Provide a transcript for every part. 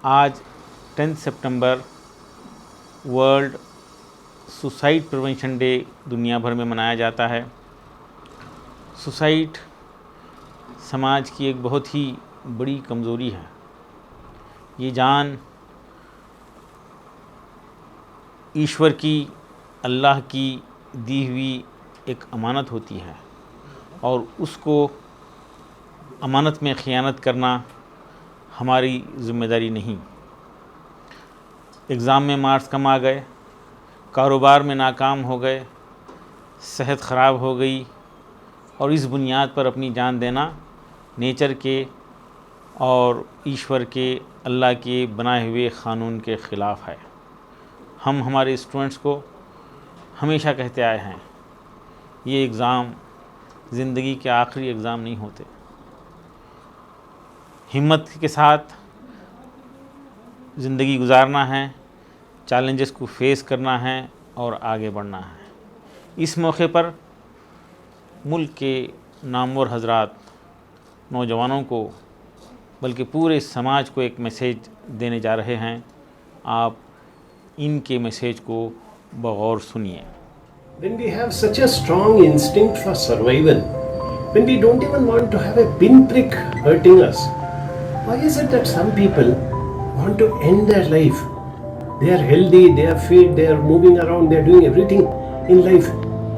آج 10 September world suicide prevention day دنیا بھر میں منایا جاتا ہے۔ سوسائڈ سماج کی ایک بہت ہی بڑی کمزوری ہے۔ یہ جان ایشور کی، اللہ کی دی ہوئی ایک امانت ہوتی ہے، اور اس کو امانت میں خیانت کرنا ہماری ذمہ داری نہیں۔ ایگزام میں مارکس کم آ گئے، کاروبار میں ناکام ہو گئے، صحت خراب ہو گئی، اور اس بنیاد پر اپنی جان دینا نیچر کے اور ایشور کے، اللہ کے بنائے ہوئے قانون کے خلاف ہے۔ ہم ہمارے اسٹوڈنٹس کو ہمیشہ کہتے آئے ہیں، یہ ایگزام زندگی کے آخری ایگزام نہیں ہوتے۔ ہمت کے ساتھ زندگی گزارنا ہے، چیلنجز کو فیس کرنا ہے اور آگے بڑھنا ہے۔ اس موقع پر ملک کے نامور حضرات نوجوانوں کو بلکہ پورے سماج کو ایک میسیج دینے جا رہے ہیں۔ آپ ان کے میسیج کو بغور سنیے۔ When we have such a strong instinct for survival, when we don't even want to have a pinprick hurting us, why is it that some people want to end their life? They are healthy, they are fit, they are moving around, they are doing everything in life,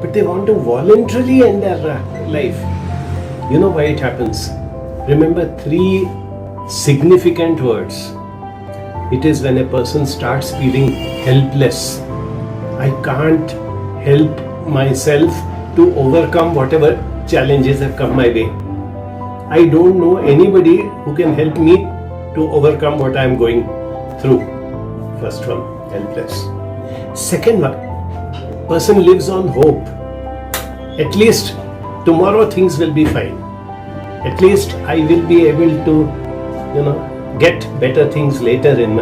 but they want to voluntarily end their life. You know why it happens? Remember 3 significant words. It is when a person starts feeling helpless. I can't help myself to overcome whatever challenges have come my way. I don't know anybody who can help me to overcome what I am going through. First one, helpless. Second one, person lives on hope. At least tomorrow things will be fine. At least I will be able to, get better things later in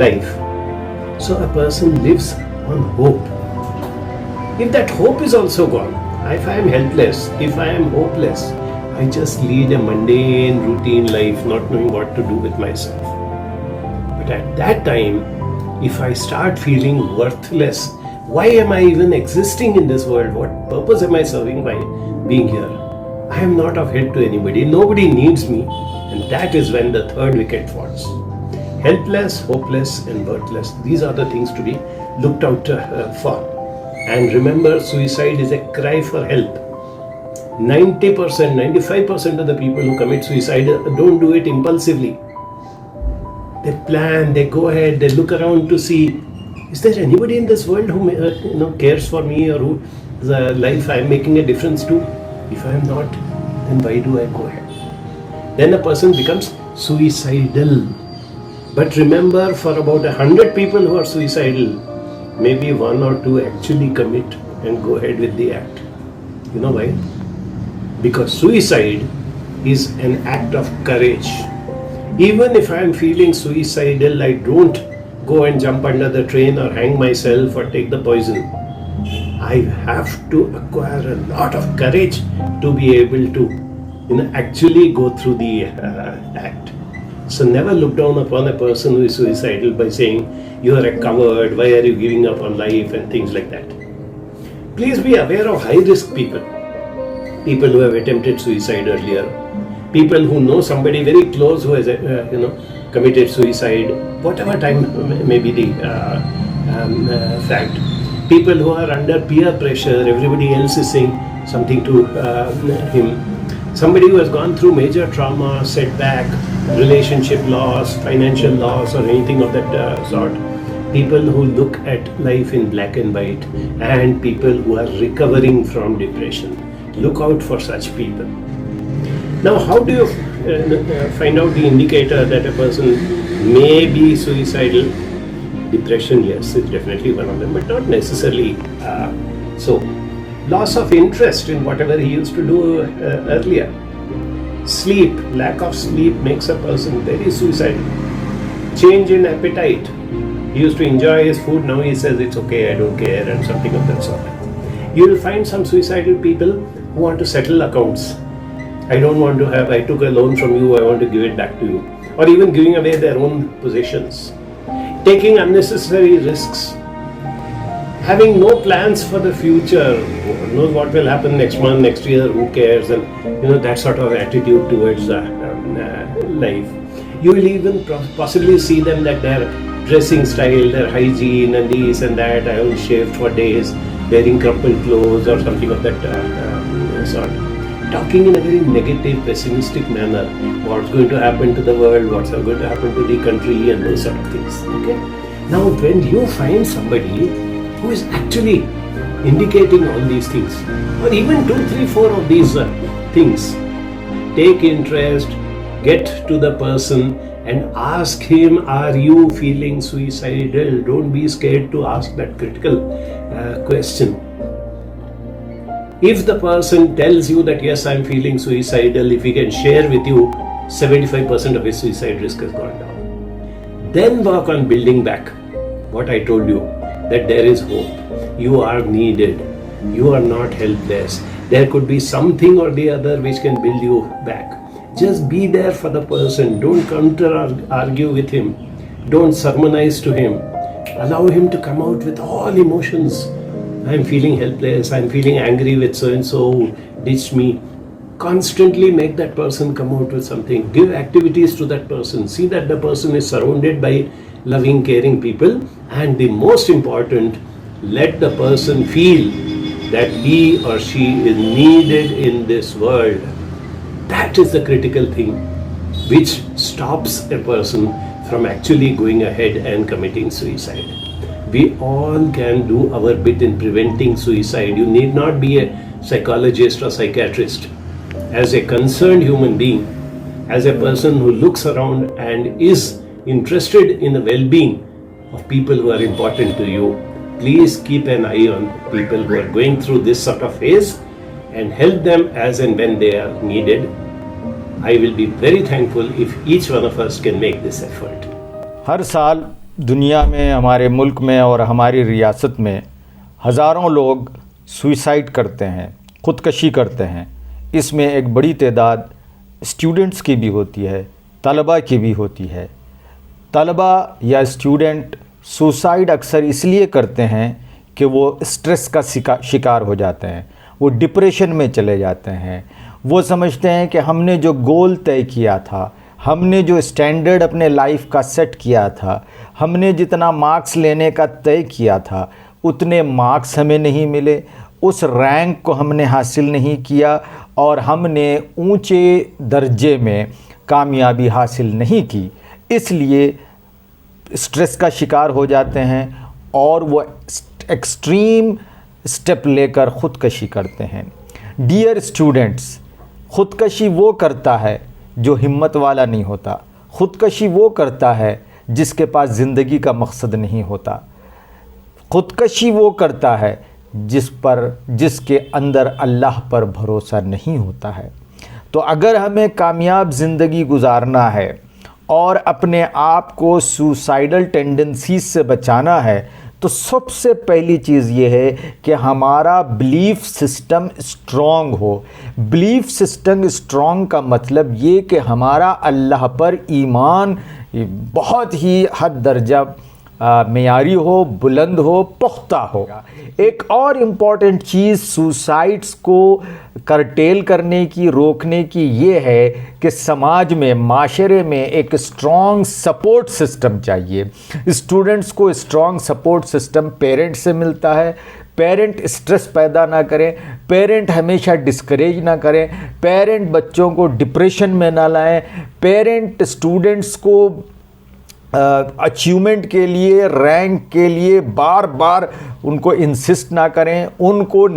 life. So a person lives on hope. If that hope is also gone, if I am helpless, if I am hopeless, I just lead a mundane, routine life, not knowing what to do with myself. But at that time, if I start feeling worthless, why am I even existing in this world? What purpose am I serving by being here? I am not of help to anybody. Nobody needs me. And that is when the third wicket falls. Helpless, hopeless, and worthless. These are the things to be looked out for. And remember, suicide is a cry for help. 90%, 95% of the people who commit suicide don't do it impulsively. They plan, they go ahead, they look around to see, is there anybody in this world who cares for me, or whose life I am making a difference to? If I am not, then why do I go ahead? Then a person becomes suicidal. But remember, for about 100 people who are suicidal, maybe 1 or 2 actually commit and go ahead with the act. You know why? Because suicide is an act of courage. Even if I am feeling suicidal, I don't go and jump under the train or hang myself or take the poison. I have to acquire a lot of courage to be able to actually go through the act. So never look down upon a person who is suicidal by saying, you are a coward, why are you giving up on life, and things like that. Please be aware of high risk people. People who have attempted suicide earlier. People who know somebody very close who has committed suicide, whatever time may be the fact. People who are under peer pressure, everybody else is saying something to him. Somebody who has gone through major trauma, setback, relationship loss, financial loss, or anything of that sort. People who look at life in black and white, and people who are recovering from depression. Look out for such people. Now, how do you find out the indicator that a person may be suicidal? Depression, yes, is definitely one of them, but not necessarily so. Loss of interest in whatever he used to do earlier. Sleep, lack of sleep makes a person very suicidal. Change in appetite. He used to enjoy his food, now he says it's okay, I don't care, and something of that sort. You will find some suicidal people who want to settle accounts. I don't want to have, I took a loan from you, I want to give it back to you. or even giving away their own possessions, taking unnecessary risks, having no plans for the future, who knows what will happen next month, next year, who cares, and that sort of attitude towards life. You will even possibly see them that their dressing style, their hygiene and this and that, I haven't shaved for days, wearing crumpled clothes or something of that sort. Talking in a very negative, pessimistic manner, what's going to happen to the world, what's going to happen to the country and those sort of things. Okay. Now when you find somebody who is actually indicating all these things, or even 2, 3, 4 of these things, take interest, get to the person and ask him, are you feeling suicidal? Don't be scared to ask that critical question. If the person tells you that yes, I'm feeling suicidal, if he can share with you 75% of his suicide risk has gone down, then work on building back what I told you, that there is hope. You are needed. You are not helpless. There could be something or the other which can build you back. Just be there for the person. Don't counter-argue with him. Don't sermonize to him. Allow him to come out with all emotions. I'm feeling helpless. I'm feeling angry with so-and-so who ditched me. Constantly make that person come out with something. Give activities to that person. See that the person is surrounded by loving, caring people. And the most important, let the person feel that he or she is needed in this world. That is the critical thing which stops a person from actually going ahead and committing suicide. We all can do our bit in preventing suicide. You need not be a psychologist or psychiatrist. As a concerned human being, as a person who looks around and is interested in the well-being of people who are important to you, please keep an eye on people who are going through this sort of phase and help them as and when they are needed. I will be very thankful if each one of us can make this effort. ہر سال دنیا میں، ہمارے ملک میں اور ہماری ریاست میں ہزاروں لوگ سوئسائڈ کرتے ہیں، خودکشی کرتے ہیں. اس میں ایک بڑی تعداد اسٹوڈنٹس کی بھی ہوتی ہے، طلباء کی بھی ہوتی ہے. طلباء یا اسٹوڈنٹ سوسائڈ اکثر اس لیے کرتے ہیں کہ وہ اسٹریس کا شکار ہو جاتے ہیں، وہ ڈپریشن میں چلے جاتے ہیں. وہ سمجھتے ہیں کہ ہم نے جو گول طے کیا تھا، ہم نے جو اسٹینڈرڈ اپنے لائف کا سیٹ کیا تھا، ہم نے جتنا مارکس لینے کا طے کیا تھا اتنے مارکس ہمیں نہیں ملے، اس رینک کو ہم نے حاصل نہیں کیا اور ہم نے اونچے درجے میں کامیابی حاصل نہیں کی. اس لیے اسٹریس کا شکار ہو جاتے ہیں اور وہ ایکسٹریم اسٹیپ لے کر خودکشی کرتے ہیں. ڈیئر اسٹوڈنٹس، خودکشی وہ کرتا ہے جو ہمت والا نہیں ہوتا. خودکشی وہ کرتا ہے جس کے پاس زندگی کا مقصد نہیں ہوتا. خودکشی وہ کرتا ہے جس کے اندر اللہ پر بھروسہ نہیں ہوتا ہے. تو اگر ہمیں کامیاب زندگی گزارنا ہے اور اپنے آپ کو سوسائڈل ٹینڈنسیز سے بچانا ہے تو سب سے پہلی چیز یہ ہے کہ ہمارا بلیف سسٹم اسٹرانگ ہو. بلیف سسٹم اسٹرانگ کا مطلب یہ کہ ہمارا اللہ پر ایمان بہت ہی حد درجہ معیاری ہو، بلند ہو، پختہ ہو. ایک اور امپورٹنٹ چیز سوسائڈس کو کرٹیل کرنے کی، روکنے کی یہ ہے کہ سماج میں، معاشرے میں ایک اسٹرانگ سپورٹ سسٹم چاہیے. اسٹوڈنٹس کو اسٹرانگ سپورٹ سسٹم پیرنٹ سے ملتا ہے. پیرنٹ اسٹریس پیدا نہ کریں، پیرنٹ ہمیشہ ڈسکریج نہ کریں، پیرنٹ بچوں کو ڈپریشن میں نہ لائیں، پیرنٹ اسٹوڈنٹس کو اچیومنٹ کے لیے، رینک کے لیے بار بار ان کو انسسٹ نہ کریں، ان کو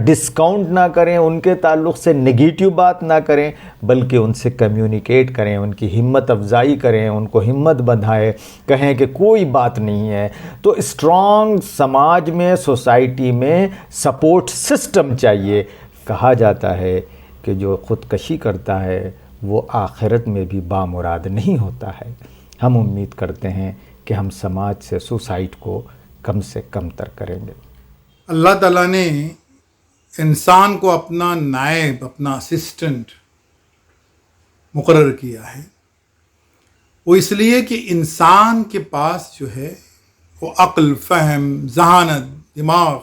ڈسکاؤنٹ نہ کریں، ان کے تعلق سے نگیٹیو بات نہ کریں، بلکہ ان سے کمیونیکیٹ کریں، ان کی ہمت افزائی کریں، ان کو ہمت بندھائیں، کہیں کہ کوئی بات نہیں ہے. تو اسٹرانگ سماج میں، سوسائٹی میں سپورٹ سسٹم چاہیے. کہا جاتا ہے کہ جو خودکشی کرتا ہے وہ آخرت میں بھی بامراد نہیں ہوتا ہے. ہم امید کرتے ہیں کہ ہم سماج سے سوسائڈ کو کم سے کم تر کریں گے. اللہ تعالیٰ نے انسان کو اپنا نائب، اپنا اسسٹنٹ مقرر کیا ہے. وہ اس لیے کہ انسان کے پاس جو ہے وہ عقل، فہم، ذہانت، دماغ،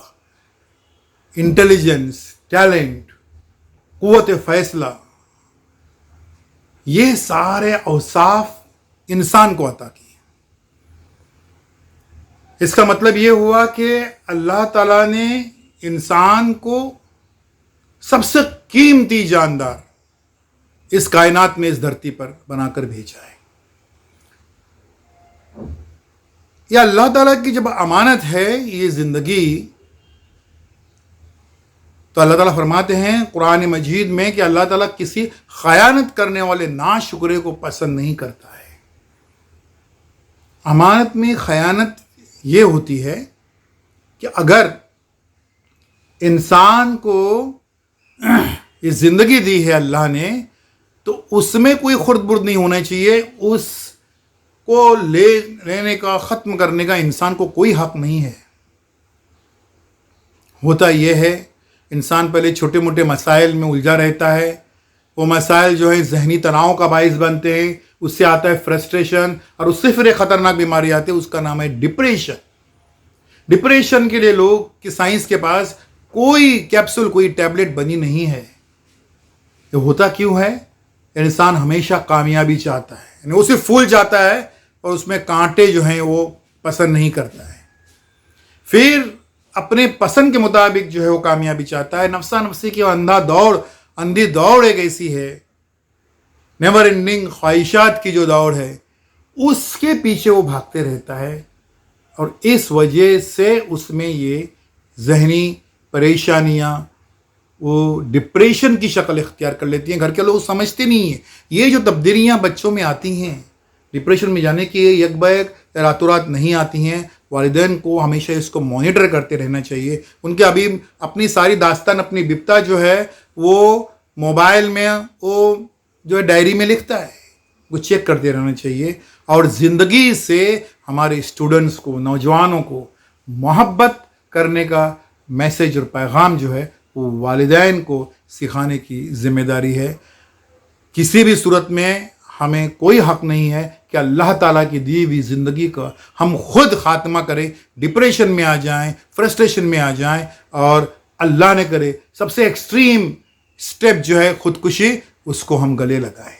انٹیلیجنس، ٹیلنٹ، قوت فیصلہ، یہ سارے اوصاف انسان کو عطا کیے۔ اس کا مطلب یہ ہوا کہ اللہ تعالیٰ نے انسان کو سب سے قیمتی جاندار اس کائنات میں، اس دھرتی پر بنا کر بھیجا ہے۔ یہ اللہ تعالیٰ کی جب امانت ہے یہ زندگی، تو اللہ تعالیٰ فرماتے ہیں قرآن مجید میں کہ اللہ تعالیٰ کسی خیانت کرنے والے ناشکرے کو پسند نہیں کرتا ہے۔ امانت میں خیانت یہ ہوتی ہے کہ اگر انسان کو یہ زندگی دی ہے اللہ نے، تو اس میں کوئی خرد برد نہیں ہونا چاہیے، اس کو لینے کا، ختم کرنے کا انسان کو کوئی حق نہیں ہے۔ ہوتا یہ ہے انسان پہلے چھوٹے موٹے مسائل میں الجھا رہتا ہے، وہ مسائل جو ہیں ذہنی تناؤ کا باعث بنتے ہیں، اس سے آتا ہے فرسٹریشن، اور اس سے پھر ایک خطرناک بیماری آتی ہے، اس کا نام ہے ڈپریشن۔ ڈپریشن کے لیے لوگ کی سائنس کے پاس کوئی کیپسول، کوئی ٹیبلٹ بنی نہیں ہے۔ یہ ہوتا کیوں ہے؟ انسان ہمیشہ کامیابی چاہتا ہے، یعنی اسے پھول جاتا ہے اور اس میں کانٹے جو ہیں وہ پسند نہیں کرتا ہے۔ پھر اپنے پسند کے مطابق جو ہے وہ کامیابی چاہتا ہے۔ نفسا نفسی کی اندھی دوڑ ایک ایسی ہے، نیور اینڈنگ خواہشات کی جو دوڑ ہے، اس کے پیچھے وہ بھاگتے رہتا ہے، اور اس وجہ سے اس میں یہ ذہنی پریشانیاں وہ ڈپریشن کی شکل اختیار کر لیتی ہیں۔ گھر کے لوگ سمجھتے نہیں ہیں یہ جو تبدیلیاں بچوں میں آتی ہیں، ڈپریشن میں جانے کی یک بیک راتوں رات نہیں آتی ہیں۔ والدین کو ہمیشہ اس کو مانیٹر کرتے رہنا چاہیے۔ ان کے ابھی اپنی ساری داستان، اپنی بپتا جو ہے وہ موبائل میں، وہ جو ہے ڈائری میں لکھتا ہے، وہ چیک کرتے رہنا چاہیے۔ اور زندگی سے ہمارے اسٹوڈنٹس کو، نوجوانوں کو محبت کرنے کا میسج اور پیغام جو ہے وہ والدین کو سکھانے کی ذمہ داری ہے۔ کسی بھی صورت میں ہمیں کوئی حق نہیں ہے کہ اللہ تعالیٰ کی دی ہوئی زندگی کا ہم خود خاتمہ کریں، ڈپریشن میں آ جائیں، فرسٹریشن میں آ جائیں، اور اللہ نے کرے سب سے ایکسٹریم سٹیپ جو ہے خودکشی، اس کو ہم گلے لگائیں۔